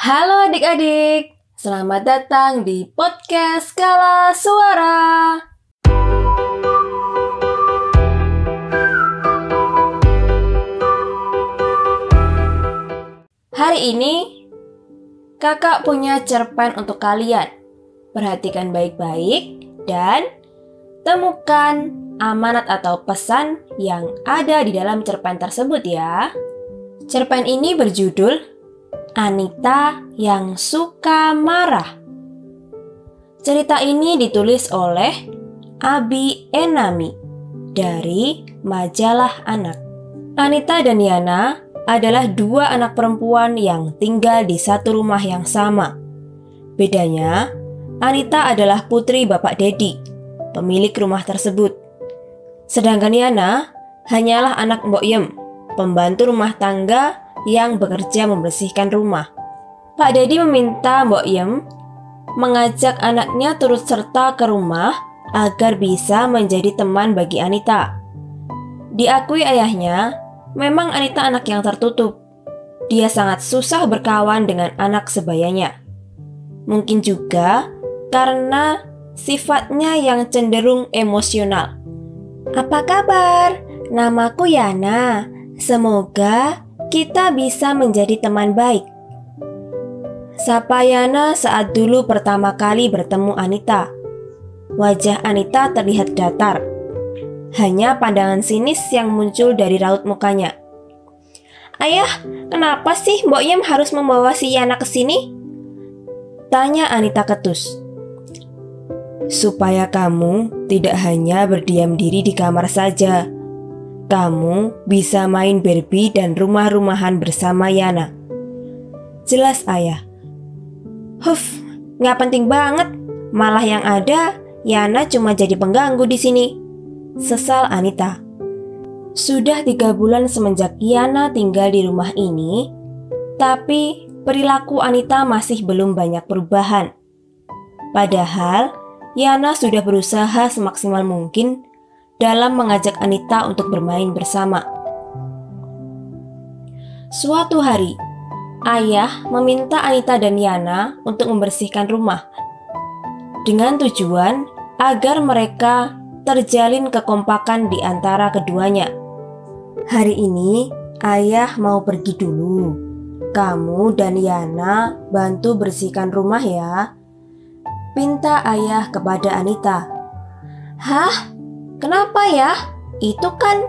Halo adik-adik, selamat datang di podcast Skala Suara. Hari ini, kakak punya cerpen untuk kalian. Perhatikan baik-baik dan temukan amanat atau pesan yang ada di dalam cerpen tersebut ya. Cerpen ini berjudul Anita yang suka marah. Cerita ini ditulis oleh Abi Enami dari Majalah Anak. Anita dan Yana adalah dua anak perempuan yang tinggal di satu rumah yang sama. Bedanya, Anita adalah putri Bapak Dedi, pemilik rumah tersebut. Sedangkan Yana hanyalah anak Mbok Yem, pembantu rumah tangga yang bekerja membersihkan rumah. Pak Dedi meminta Mbok Yem mengajak anaknya turut serta ke rumah agar bisa menjadi teman bagi Anita. Diakui ayahnya, memang Anita anak yang tertutup. Dia sangat susah berkawan dengan anak sebayanya. Mungkin juga karena sifatnya yang cenderung emosional. Apa kabar? Namaku Yana. Semoga kita bisa menjadi teman baik. Sapa Yana saat dulu pertama kali bertemu Anita. Wajah Anita terlihat datar. Hanya pandangan sinis yang muncul dari raut mukanya. Ayah, kenapa sih Mbok Yem harus membawa si Yana ke sini? Tanya Anita ketus. Supaya kamu tidak hanya berdiam diri di kamar saja. Kamu bisa main Barbie dan rumah-rumahan bersama Yana. Jelas ayah. Gak penting banget. Malah yang ada, Yana cuma jadi pengganggu di sini. Sesal Anita. Sudah 3 bulan semenjak Yana tinggal di rumah ini, tapi perilaku Anita masih belum banyak perubahan. Padahal, Yana sudah berusaha semaksimal mungkin dalam mengajak Anita untuk bermain bersama. Suatu hari, ayah meminta Anita dan Yana untuk membersihkan rumah dengan tujuan agar mereka terjalin kekompakan di antara keduanya. Hari ini, ayah mau pergi dulu. Kamu dan Yana bantu bersihkan rumah ya. Pinta ayah kepada Anita. Hah? Kenapa ya? Itu kan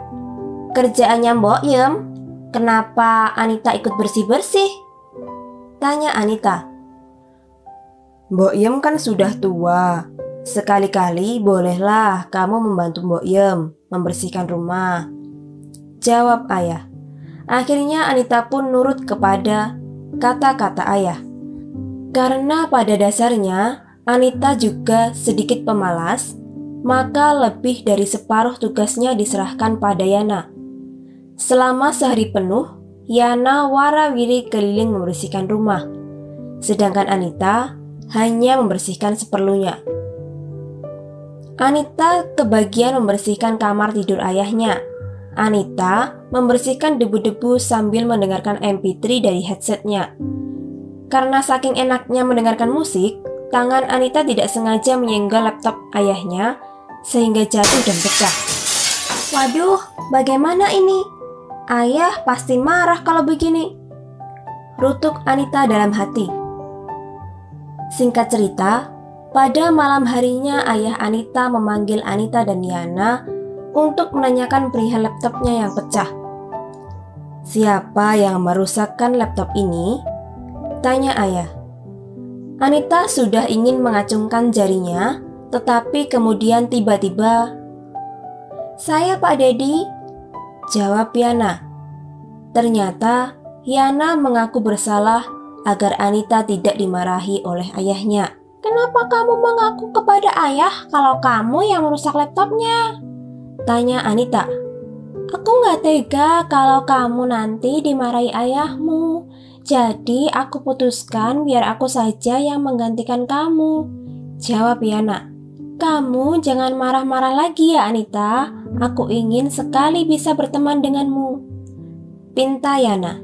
kerjaannya Mbok Yem. Kenapa Anita ikut bersih-bersih? Tanya Anita. Mbok Yem kan sudah tua. Sekali-kali bolehlah kamu membantu Mbok Yem membersihkan rumah. Jawab ayah. Akhirnya Anita pun nurut kepada kata-kata ayah. Karena pada dasarnya Anita juga sedikit pemalas, maka lebih dari separuh tugasnya diserahkan pada Yana. Selama sehari penuh, Yana warawiri keliling membersihkan rumah, sedangkan Anita hanya membersihkan seperlunya. Anita kebagian membersihkan kamar tidur ayahnya. Anita membersihkan debu-debu sambil mendengarkan MP3 dari headsetnya. Karena saking enaknya mendengarkan musik, tangan Anita tidak sengaja menyenggol laptop ayahnya sehingga jatuh dan pecah. Waduh, bagaimana ini? Ayah pasti marah kalau begini. Rutuk Anita dalam hati. Singkat cerita, pada malam harinya ayah Anita memanggil Anita dan Yana untuk menanyakan perihal laptopnya yang pecah. Siapa yang merusakkan laptop ini? Tanya ayah. Anita sudah ingin mengacungkan jarinya, tetapi kemudian tiba-tiba, saya Pak Dedi, jawab Yana. Ternyata Yana mengaku bersalah agar Anita tidak dimarahi oleh ayahnya. Kenapa kamu mengaku kepada ayah kalau kamu yang merusak laptopnya? Tanya Anita. Aku gak tega kalau kamu nanti dimarahi ayahmu. Jadi aku putuskan biar aku saja yang menggantikan kamu, jawab Yana. Kamu jangan marah-marah lagi ya Anita. Aku ingin sekali bisa berteman denganmu, pinta Yana.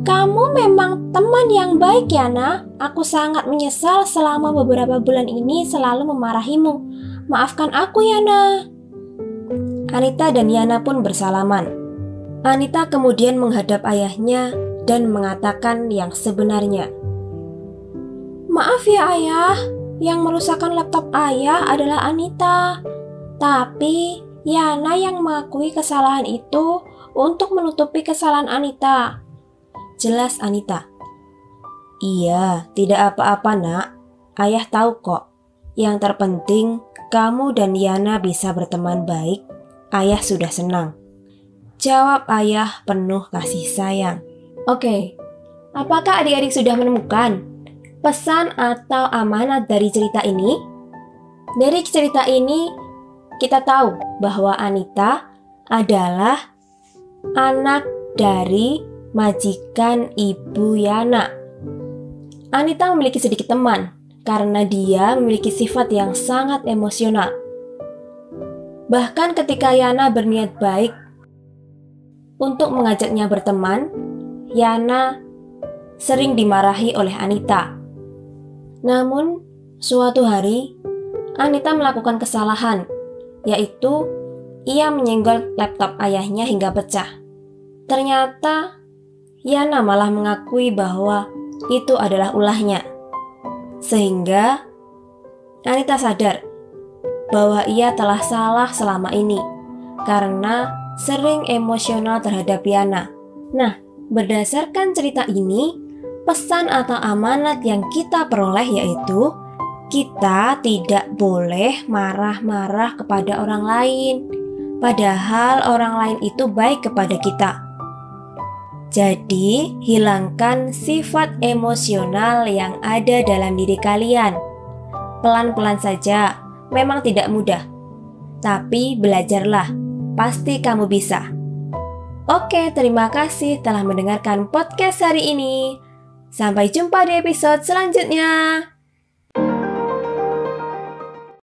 Kamu memang teman yang baik, Yana. Aku sangat menyesal selama beberapa bulan ini selalu memarahimu. Maafkan aku, Yana. Anita dan Yana pun bersalaman. Anita kemudian menghadap ayahnya dan mengatakan yang sebenarnya. Maaf ya, Ayah. Yang merusakkan laptop Ayah adalah Anita. Tapi Yana yang mengakui kesalahan itu untuk menutupi kesalahan Anita. Jelas Anita. Iya, tidak apa-apa nak. Ayah tahu kok. Yang terpenting kamu dan Yana bisa berteman baik. Ayah sudah senang. Jawab ayah penuh kasih sayang. Oke, apakah adik-adik sudah menemukan pesan atau amanat dari cerita ini? Dari cerita ini, kita tahu bahwa Anita adalah anak dari majikan Ibu Yana. Anita memiliki sedikit teman karena dia memiliki sifat yang sangat emosional. Bahkan ketika Yana berniat baik untuk mengajaknya berteman, Yana sering dimarahi oleh Anita. Namun, suatu hari, Anita melakukan kesalahan, yaitu ia menyenggol laptop ayahnya hingga pecah. Ternyata, Yana malah mengakui bahwa itu adalah ulahnya. Sehingga, Anita sadar bahwa ia telah salah selama ini karena sering emosional terhadap Yana. Nah, berdasarkan cerita ini, pesan atau amanat yang kita peroleh yaitu kita tidak boleh marah-marah kepada orang lain, padahal orang lain itu baik kepada kita. Jadi, hilangkan sifat emosional yang ada dalam diri kalian. Pelan-pelan saja, memang tidak mudah. Tapi belajarlah, pasti kamu bisa. Oke, terima kasih telah mendengarkan podcast hari ini. Sampai jumpa di episode selanjutnya.